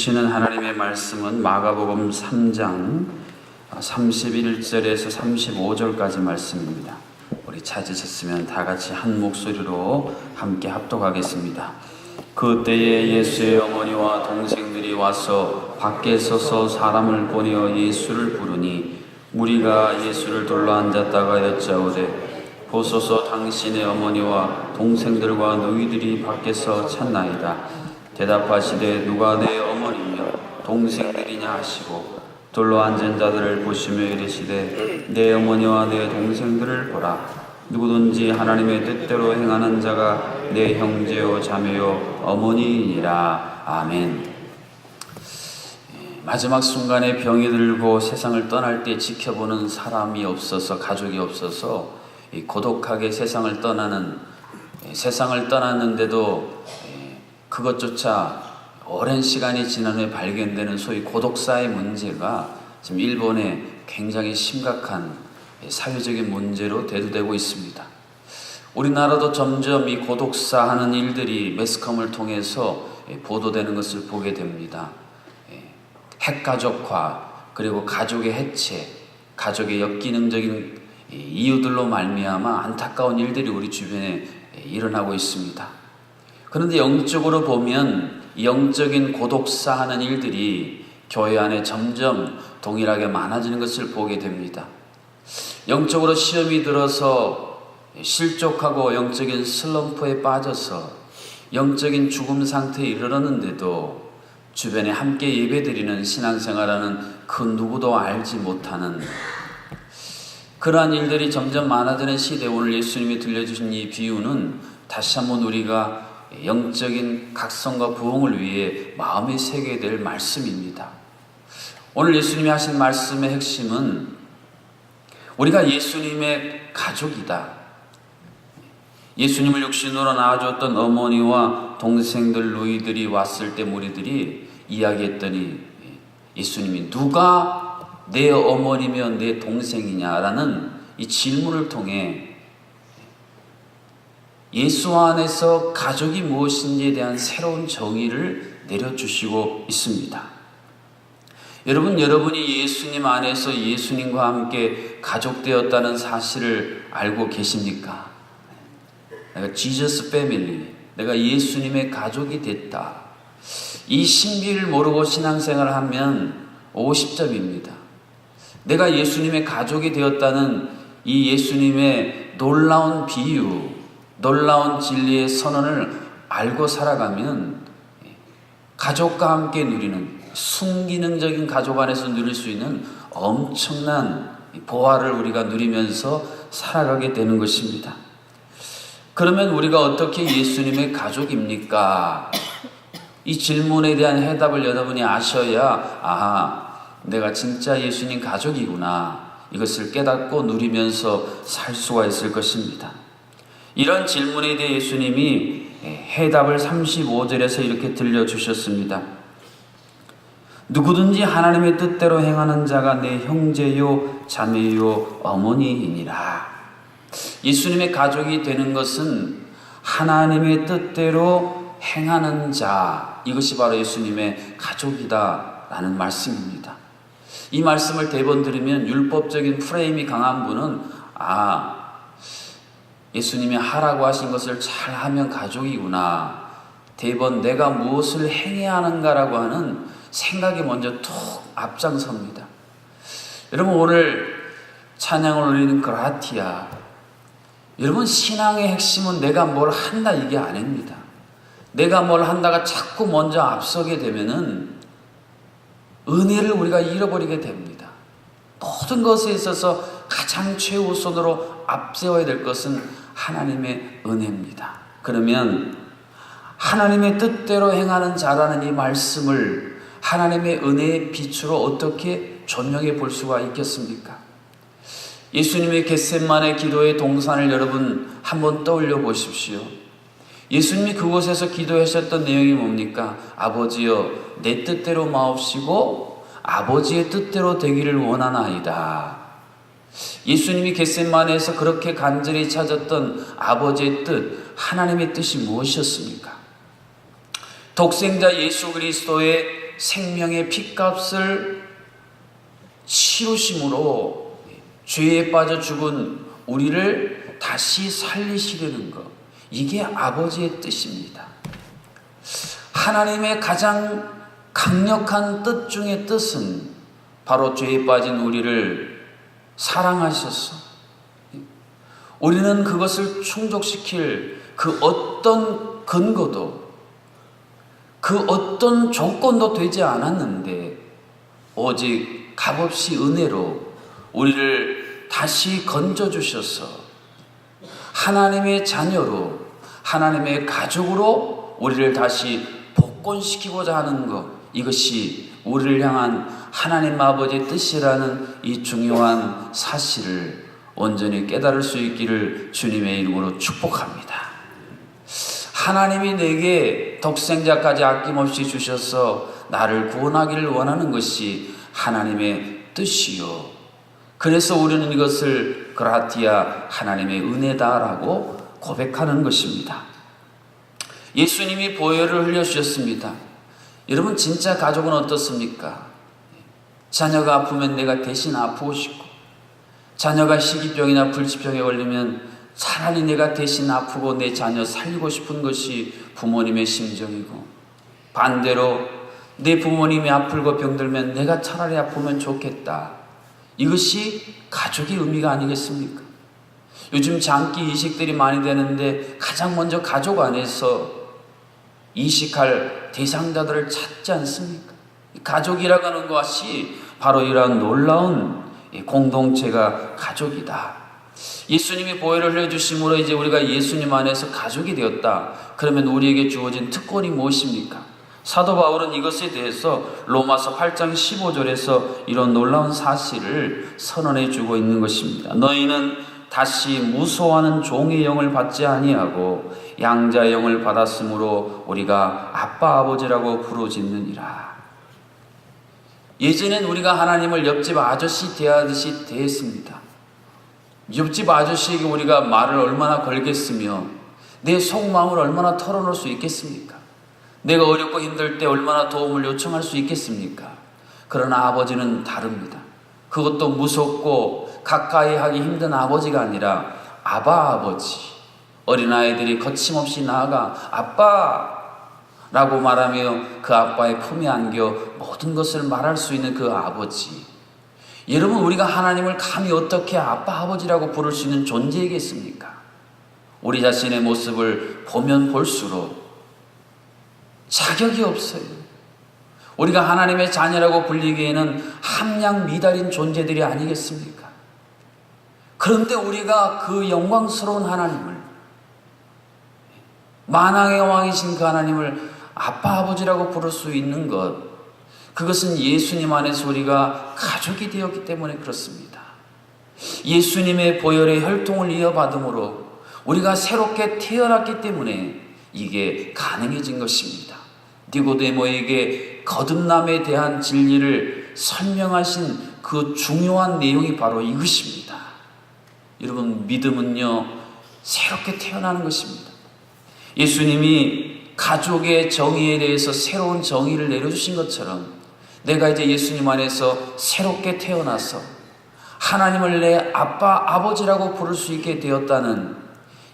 주시는 하나님의 말씀은 마가복음 3장 31절에서 35절까지 말씀입니다. 우리 찾으셨으면 다 같이 한 목소리로 함께 합독하겠습니다. 그때에 예수의 어머니와 동생들이 와서 밖에 서서 사람을 보내어 예수를 부르니 무리가 예수를 둘러앉았다가 여짜오되 보소서 당신의 어머니와 동생들과 너희들이 밖에서 찾나이다. 대답하시되 누가 내 어머니며 동생들이냐 하시고 둘러앉은 자들을 보시며 이르시되 내 어머니와 내 동생들을 보라. 누구든지 하나님의 뜻대로 행하는 자가 내 형제요 자매요 어머니이니라. 아멘. 마지막 순간에 병이 들고 세상을 떠날 때 지켜보는 사람이 없어서, 가족이 없어서 고독하게 세상을 떠났는데도 그것조차 오랜 시간이 지난 후에 발견되는 소위 고독사의 문제가 지금 일본에 굉장히 심각한 사회적인 문제로 대두되고 있습니다. 우리나라도 점점 이 고독사하는 일들이 매스컴을 통해서 보도되는 것을 보게 됩니다. 핵가족화, 그리고 가족의 해체, 가족의 역기능적인 이유들로 말미암아 안타까운 일들이 우리 주변에 일어나고 있습니다. 그런데 영적으로 보면 영적인 고독사하는 일들이 교회 안에 점점 동일하게 많아지는 것을 보게 됩니다. 영적으로 시험이 들어서 실족하고 영적인 슬럼프에 빠져서 영적인 죽음 상태에 이르렀는데도 주변에 함께 예배드리는 신앙생활하는 그 누구도 알지 못하는 그러한 일들이 점점 많아지는 시대에 오늘 예수님이 들려주신 이 비유는 다시 한번 우리가 영적인 각성과 부흥을 위해 마음에 새겨야 될 말씀입니다. 오늘 예수님이 하신 말씀의 핵심은 우리가 예수님의 가족이다. 예수님을 육신으로 낳아줬던 어머니와 동생들, 누이들이 왔을 때 무리들이 이야기했더니 예수님이 누가 내 어머니며 내 동생이냐라는 이 질문을 통해 예수 안에서 가족이 무엇인지에 대한 새로운 정의를 내려주시고 있습니다. 여러분이 예수님 안에서 예수님과 함께 가족되었다는 사실을 알고 계십니까? 내가 Jesus Family, 내가 예수님의 가족이 됐다. 이 신비를 모르고 신앙생활을 하면 50점입니다. 내가 예수님의 가족이 되었다는 이 예수님의 놀라운 비유, 놀라운 진리의 선언을 알고 살아가면 가족과 함께 누리는 순기능적인 가족 안에서 누릴 수 있는 엄청난 보화를 우리가 누리면서 살아가게 되는 것입니다. 그러면 우리가 어떻게 예수님의 가족입니까? 이 질문에 대한 해답을 여러분이 아셔야 내가 진짜 예수님 가족이구나 이것을 깨닫고 누리면서 살 수가 있을 것입니다. 이런 질문에 대해 예수님이 해답을 35절에서 이렇게 들려주셨습니다. 누구든지 하나님의 뜻대로 행하는 자가 내 형제요 자매요 어머니이니라. 예수님의 가족이 되는 것은 하나님의 뜻대로 행하는 자, 이것이 바로 예수님의 가족이다라는 말씀입니다. 이 말씀을 대번 들으면 율법적인 프레임이 강한 분은 예수님이 하라고 하신 것을 잘 하면 가족이구나. 대번 내가 무엇을 행해야 하는가라고 하는 생각이 먼저 툭 앞장섭니다. 여러분 오늘 찬양을 올리는 그라티아, 여러분 신앙의 핵심은 내가 뭘 한다 이게 아닙니다. 내가 뭘 한다가 자꾸 먼저 앞서게 되면은 은혜를 우리가 잃어버리게 됩니다. 모든 것에 있어서 가장 최우선으로 앞세워야 될 것은 하나님의 은혜입니다. 그러면 하나님의 뜻대로 행하는 자라는 이 말씀을 하나님의 은혜의 빛으로 어떻게 전용해 볼 수가 있겠습니까? 예수님의 겟세마네 기도의 동산을 여러분 한번 떠올려 보십시오. 예수님이 그곳에서 기도하셨던 내용이 뭡니까? 아버지여 내 뜻대로 마옵시고 아버지의 뜻대로 되기를 원하나이다. 예수님이 겟세마네에서 그렇게 간절히 찾았던 아버지의 뜻, 하나님의 뜻이 무엇이었습니까? 독생자 예수 그리스도의 생명의 핏값을 치루심으로 죄에 빠져 죽은 우리를 다시 살리시려는 것, 이게 아버지의 뜻입니다. 하나님의 가장 강력한 뜻 중의 뜻은 바로 죄에 빠진 우리를 사랑하셔서 우리는 그것을 충족시킬 그 어떤 근거도, 그 어떤 조건도 되지 않았는데 오직 값없이 은혜로 우리를 다시 건져주셔서 하나님의 자녀로, 하나님의 가족으로 우리를 다시 복권시키고자 하는 것, 이것이 우리를 향한 하나님 아버지의 뜻이라는 이 중요한 사실을 온전히 깨달을 수 있기를 주님의 이름으로 축복합니다. 하나님이 내게 독생자까지 아낌없이 주셔서 나를 구원하기를 원하는 것이 하나님의 뜻이요, 그래서 우리는 이것을 그라티아, 하나님의 은혜다라고 고백하는 것입니다. 예수님이 보혈을 흘려주셨습니다. 여러분, 진짜 가족은 어떻습니까? 자녀가 아프면 내가 대신 아프고 싶고, 자녀가 식이병이나 불치병에 걸리면 차라리 내가 대신 아프고 내 자녀 살리고 싶은 것이 부모님의 심정이고, 반대로 내 부모님이 아프고 병들면 내가 차라리 아프면 좋겠다, 이것이 가족의 의미가 아니겠습니까? 요즘 장기 이식들이 많이 되는데 가장 먼저 가족 안에서 이식할 대상자들을 찾지 않습니까? 가족이라고 하는 것이 바로 이러한 놀라운 공동체가 가족이다. 예수님이 보혈을 흘려주심으로 이제 우리가 예수님 안에서 가족이 되었다. 그러면 우리에게 주어진 특권이 무엇입니까? 사도 바울은 이것에 대해서 로마서 8장 15절에서 이런 놀라운 사실을 선언해 주고 있는 것입니다. 너희는 다시 무소하는 종의 영을 받지 아니하고 양자의 영을 받았으므로 우리가 아빠 아버지라고 부르짖느니라. 예전엔 우리가 하나님을 옆집 아저씨 대하듯이 대했습니다. 옆집 아저씨에게 우리가 말을 얼마나 걸겠으며 내 속마음을 얼마나 털어놓을 수 있겠습니까? 내가 어렵고 힘들 때 얼마나 도움을 요청할 수 있겠습니까? 그러나 아버지는 다릅니다. 그것도 무섭고 가까이 하기 힘든 아버지가 아니라 아바 아버지. 어린아이들이 거침없이 나아가 아빠라고 말하며 그 아빠의 품에 안겨 모든 것을 말할 수 있는 그 아버지. 여러분, 우리가 하나님을 감히 어떻게 아빠 아버지라고 부를 수 있는 존재이겠습니까? 우리 자신의 모습을 보면 볼수록 자격이 없어요. 우리가 하나님의 자녀라고 불리기에는 함량 미달인 존재들이 아니겠습니까? 그런데 우리가 그 영광스러운 하나님을, 만왕의 왕이신 그 하나님을 아빠 아버지라고 부를 수 있는 것, 그것은 예수님 안에서 우리가 가족이 되었기 때문에 그렇습니다. 예수님의 보혈의 혈통을 이어받음으로 우리가 새롭게 태어났기 때문에 이게 가능해진 것입니다. 니고데모에게 거듭남에 대한 진리를 설명하신 그 중요한 내용이 바로 이것입니다. 여러분, 믿음은요, 새롭게 태어나는 것입니다. 예수님이 가족의 정의에 대해서 새로운 정의를 내려주신 것처럼 내가 이제 예수님 안에서 새롭게 태어나서 하나님을 내 아빠, 아버지라고 부를 수 있게 되었다는,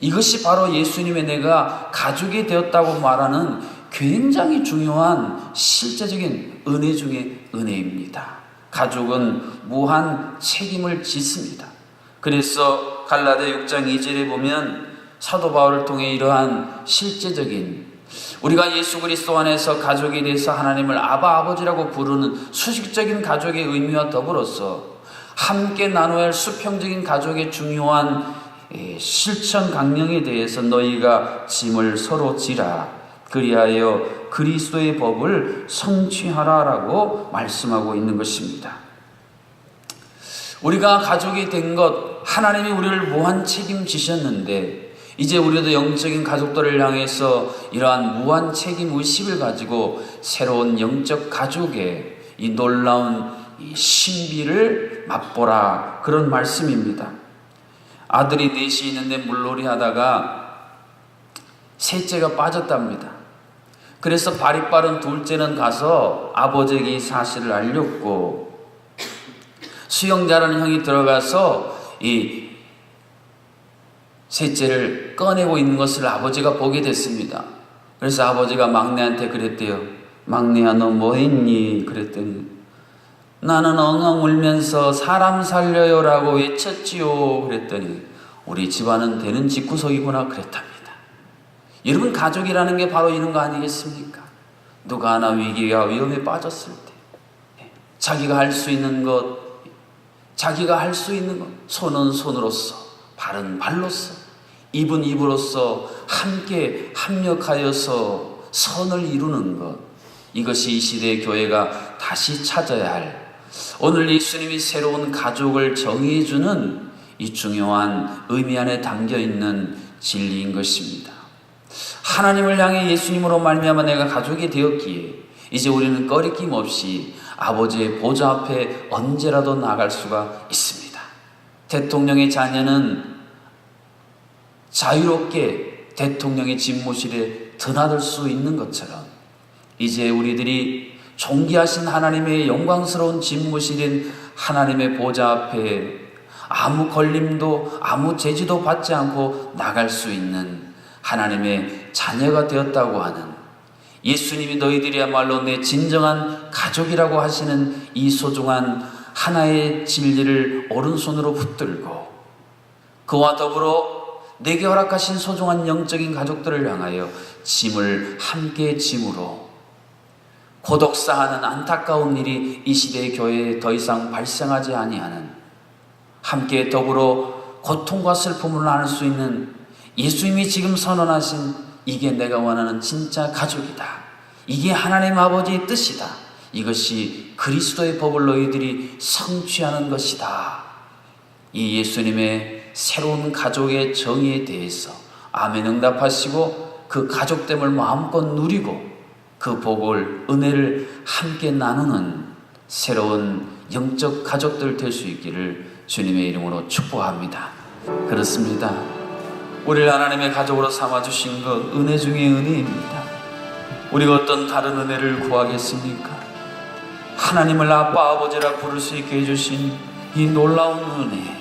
이것이 바로 예수님의 내가 가족이 되었다고 말하는 굉장히 중요한 실제적인 은혜 중의 은혜입니다. 가족은 무한 책임을 짓습니다. 그래서 갈라디아 6장 2절에 보면 사도 바울을 통해 이러한 실제적인, 우리가 예수 그리스도 안에서 가족에 대해서 하나님을 아바 아버지라고 부르는 수식적인 가족의 의미와 더불어서 함께 나눠야 할 수평적인 가족의 중요한 실천 강령에 대해서 너희가 짐을 서로 지라, 그리하여 그리스도의 법을 성취하라라고 말씀하고 있는 것입니다. 우리가 가족이 된 것, 하나님이 우리를 무한 책임지셨는데 이제 우리도 영적인 가족들을 향해서 이러한 무한 책임 의식을 가지고 새로운 영적 가족의 이 놀라운 이 신비를 맛보라, 그런 말씀입니다. 아들이 넷이 있는데 물놀이 하다가 셋째가 빠졌답니다. 그래서 발이 빠른 둘째는 가서 아버지에게 이 사실을 알렸고, 수영 잘하는 형이 들어가서 이 셋째를 꺼내고 있는 것을 아버지가 보게 됐습니다. 그래서 아버지가 막내한테 그랬대요. 막내야, 너 뭐 했니? 그랬더니 나는 엉엉 울면서 사람 살려요라고 외쳤지요. 그랬더니 우리 집안은 되는 집구석이구나 그랬답니다. 여러분, 가족이라는 게 바로 이런 거 아니겠습니까? 누가 하나 위기가 위험에 빠졌을 때 자기가 할 수 있는 것, 손은 손으로서, 발은 발로서, 입은 입으로서 함께 합력하여서 선을 이루는 것, 이것이 이 시대의 교회가 다시 찾아야 할, 오늘 예수님이 새로운 가족을 정의해주는 이 중요한 의미 안에 담겨있는 진리인 것입니다. 하나님을 향해 예수님으로 말미암아 내가 가족이 되었기에 이제 우리는 꺼리낌 없이 아버지의 보좌 앞에 언제라도 나갈 수가 있습니다. 대통령의 자녀는 자유롭게 대통령의 집무실에 드나들 수 있는 것처럼 이제 우리들이 존귀하신 하나님의 영광스러운 집무실인 하나님의 보좌 앞에 아무 걸림도 아무 제지도 받지 않고 나갈 수 있는 하나님의 자녀가 되었다고 하는, 예수님이 너희들이야말로 내 진정한 가족이라고 하시는 이 소중한 하나의 진리를 오른손으로 붙들고 그와 더불어 내게 허락하신 소중한 영적인 가족들을 향하여 짐을 함께 짐으로, 고독사하는 안타까운 일이 이 시대의 교회에 더 이상 발생하지 아니하는, 함께 더불어 고통과 슬픔을 나눌 수 있는, 예수님이 지금 선언하신 이게 내가 원하는 진짜 가족이다, 이게 하나님 아버지의 뜻이다, 이것이 그리스도의 법을 너희들이 성취하는 것이다. 이 예수님의 새로운 가족의 정의에 대해서 아멘 응답하시고 그 가족됨을 마음껏 누리고 그 복을, 은혜를 함께 나누는 새로운 영적 가족들 될 수 있기를 주님의 이름으로 축복합니다. 그렇습니다. 우리를 하나님의 가족으로 삼아주신 것 은혜 중에 은혜입니다. 우리가 어떤 다른 은혜를 구하겠습니까? 하나님을 아빠 아버지라 부를 수 있게 해주신 이 놀라운 은혜,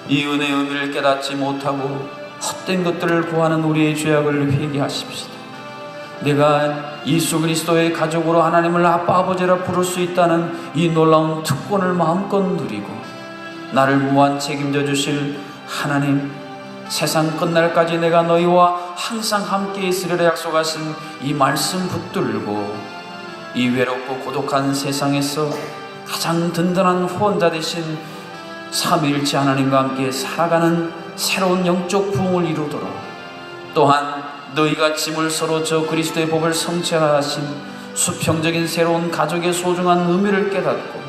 이 은혜의 의미를 깨닫지 못하고 헛된 것들을 구하는 우리의 죄악을 회개하십시다. 내가 예수 그리스도의 가족으로 하나님을 아빠 아버지라 부를 수 있다는 이 놀라운 특권을 마음껏 누리고 나를 무한 책임져 주실 하나님, 세상 끝날까지 내가 너희와 항상 함께 있으리라 약속하신 이 말씀 붙들고 이 외롭고 고독한 세상에서 가장 든든한 후원자 되신 삼위일체 하나님과 함께 살아가는 새로운 영적 부흥을 이루도록, 또한 너희가 짐을 서로 저 그리스도의 법을 성취하신 수평적인 새로운 가족의 소중한 의미를 깨닫고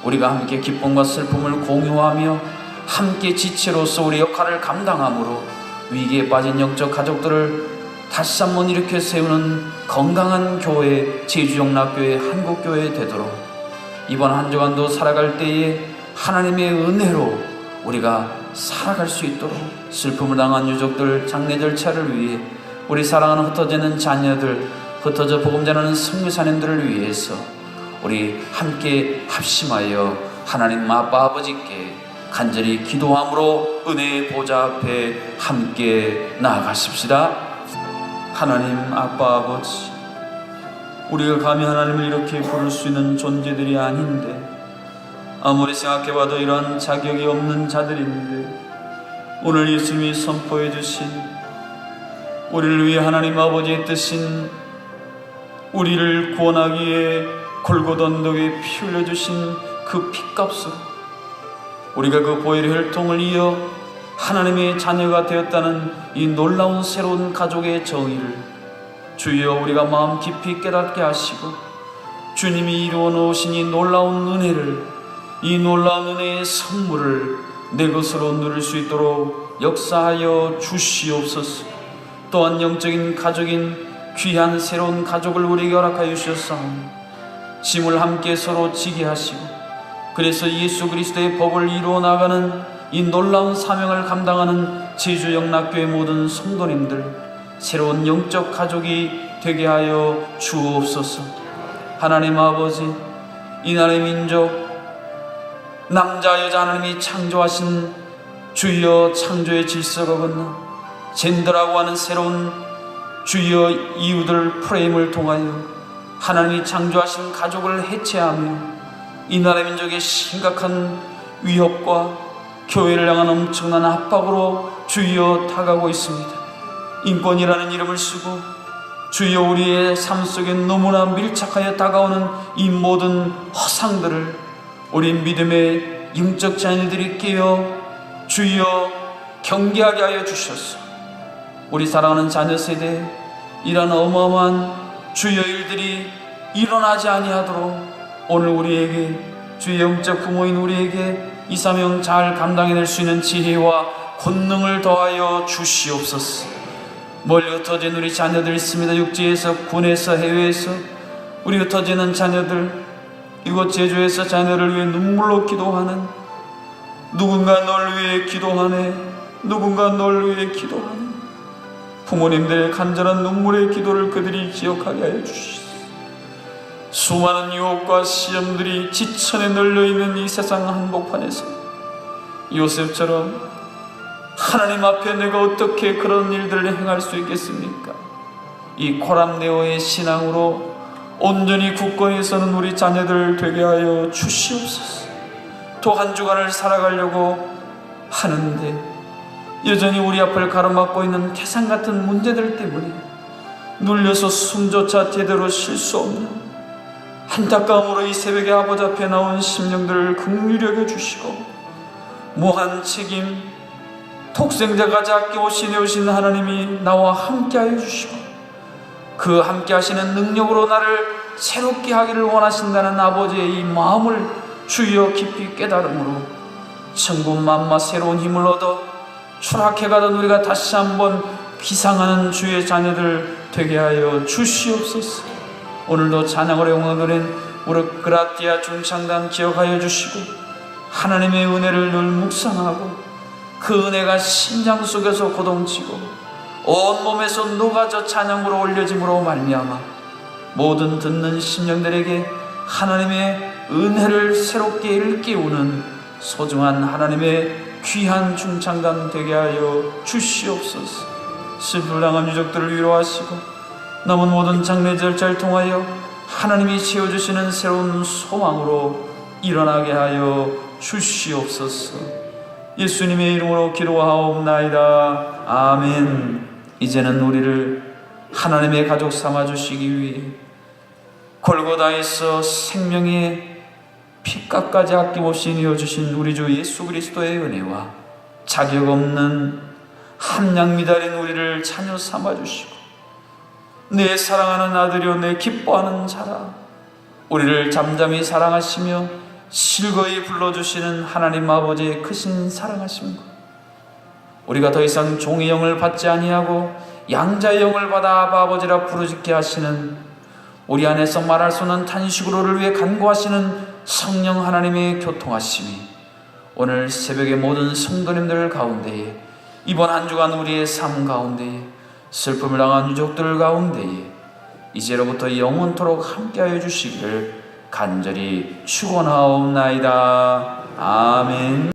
우리가 함께 기쁨과 슬픔을 공유하며 함께 지체로서 우리 역할을 감당함으로 위기에 빠진 영적 가족들을 다시 한번 일으켜 세우는 건강한 교회, 제주영락교회, 한국교회 되도록 이번 한 주간도 살아갈 때에 하나님의 은혜로 우리가 살아갈 수 있도록, 슬픔을 당한 유족들, 장례 절차를 위해 우리 사랑하는 흩어지는 자녀들, 흩어져 복음 전하는 성교사님들을 위해서 우리 함께 합심하여 하나님 아빠 아버지께 간절히 기도함으로 은혜의 보좌 앞에 함께 나아가십시다. 하나님 아빠 아버지, 우리가 감히 하나님을 이렇게 부를 수 있는 존재들이 아닌데, 아무리 생각해봐도 이러한 자격이 없는 자들인데 오늘 예수님이 선포해 주신 우리를 위해 하나님 아버지의 뜻인 우리를 구원하기에 골고다 언덕에 피 흘려주신 그 피값으로 우리가 그 보혈의 혈통을 이어 하나님의 자녀가 되었다는 이 놀라운 새로운 가족의 정의를 주여 우리가 마음 깊이 깨닫게 하시고 주님이 이루어 놓으신 이 놀라운 은혜를, 이 놀라운 은혜의 선물을 내 것으로 누릴 수 있도록 역사하여 주시옵소서. 또한 영적인 가족인 귀한 새로운 가족을 우리에게 허락하여 주셨사오니 짐을 함께 서로 지게 하시고 그래서 예수 그리스도의 법을 이루어 나가는 이 놀라운 사명을 감당하는 제주영락교회 모든 성도님들, 새로운 영적 가족이 되게 하여 주옵소서. 하나님 아버지, 이 나라의 민족, 남자 여자 하나님이 창조하신 주여 창조의 질서가 건너 젠더라고 하는 새로운 주여 이유들 프레임을 통하여 하나님이 창조하신 가족을 해체하며 이 나라 민족의 심각한 위협과 교회를 향한 엄청난 압박으로 주여 다가오고 있습니다. 인권이라는 이름을 쓰고 주여 우리의 삶 속에 너무나 밀착하여 다가오는 이 모든 허상들을 우리 믿음의 영적 자녀들이 깨어 주여 경계하게 하여 주셨소. 우리 사랑하는 자녀 세대에 이런 어마어마한 주여 일들이 일어나지 아니하도록 오늘 우리에게 주의 영적 부모인 우리에게 이 사명 잘 감당해낼 수 있는 지혜와 권능을 더하여 주시옵소서. 멀리 흩어진 우리 자녀들 있습니다. 육지에서, 군에서, 해외에서 우리 흩어지는 자녀들, 이곳 제주에서 자녀를 위해 눈물로 기도하는, 누군가 널 위해 기도하네, 누군가 널 위해 기도하네. 부모님들의 간절한 눈물의 기도를 그들이 기억하게 하여 주시옵소서. 수많은 유혹과 시험들이 지천에 널려있는 이 세상 한복판에서 요셉처럼 하나님 앞에 내가 어떻게 그런 일들을 행할 수 있겠습니까? 이 코람네오의 신앙으로 온전히 굳건히 서는 우리 자녀들 되게 하여 주시옵소서. 또 한 주간을 살아가려고 하는데 여전히 우리 앞을 가로막고 있는 태산 같은 문제들 때문에 눌려서 숨조차 제대로 쉴 수 없는 안타까움으로 이 새벽에 아버지 앞에 나온 심령들을 긍휼히 여겨 주시고 무한 책임 독생자까지 아껴오신 하나님이 나와 함께하여 주시고 그 함께하시는 능력으로 나를 새롭게 하기를 원하신다는 아버지의 이 마음을 주여 깊이 깨달음으로 천군만마 새로운 힘을 얻어 추락해가던 우리가 다시 한번 비상하는 주의 자녀들 되게 하여 주시옵소서. 오늘도 찬양으로 영광드린 우르그라띠아 중창단 기억하여 주시고 하나님의 은혜를 늘 묵상하고 그 은혜가 심장 속에서 고동치고 온몸에서 녹아져 찬양으로 올려짐으로 말미암아 모든 듣는 심령들에게 하나님의 은혜를 새롭게 일깨우는 소중한 하나님의 귀한 중창단 되게 하여 주시옵소서. 슬픔을 당한 유족들을 위로하시고 남은 모든 장례 절차를 통하여 하나님이 채워주시는 새로운 소망으로 일어나게 하여 주시옵소서. 예수님의 이름으로 기도하옵나이다. 아멘. 이제는 우리를 하나님의 가족 삼아주시기 위해 골고다에서 생명의 피값까지 아낌없이 내어주신 우리 주 예수 그리스도의 은혜와 자격 없는 함량 미달인 우리를 자녀 삼아주시고 내 사랑하는 아들이요 내 기뻐하는 자라 우리를 잠잠히 사랑하시며 실거히 불러주시는 하나님 아버지의 크신 사랑하심과 우리가 더 이상 종의 영을 받지 아니하고 양자의 영을 받아 아바 아버지라 부르짖게 하시는 우리 안에서 말할 수 없는 탄식으로를 위해 간구하시는 성령 하나님의 교통하심이 오늘 새벽의 모든 성도님들 가운데에 이번 한 주간 우리의 삶 가운데에 슬픔을 당한 유족들 가운데에 이제로부터 영원토록 함께하여 주시기를 간절히 축원하옵나이다. 아멘.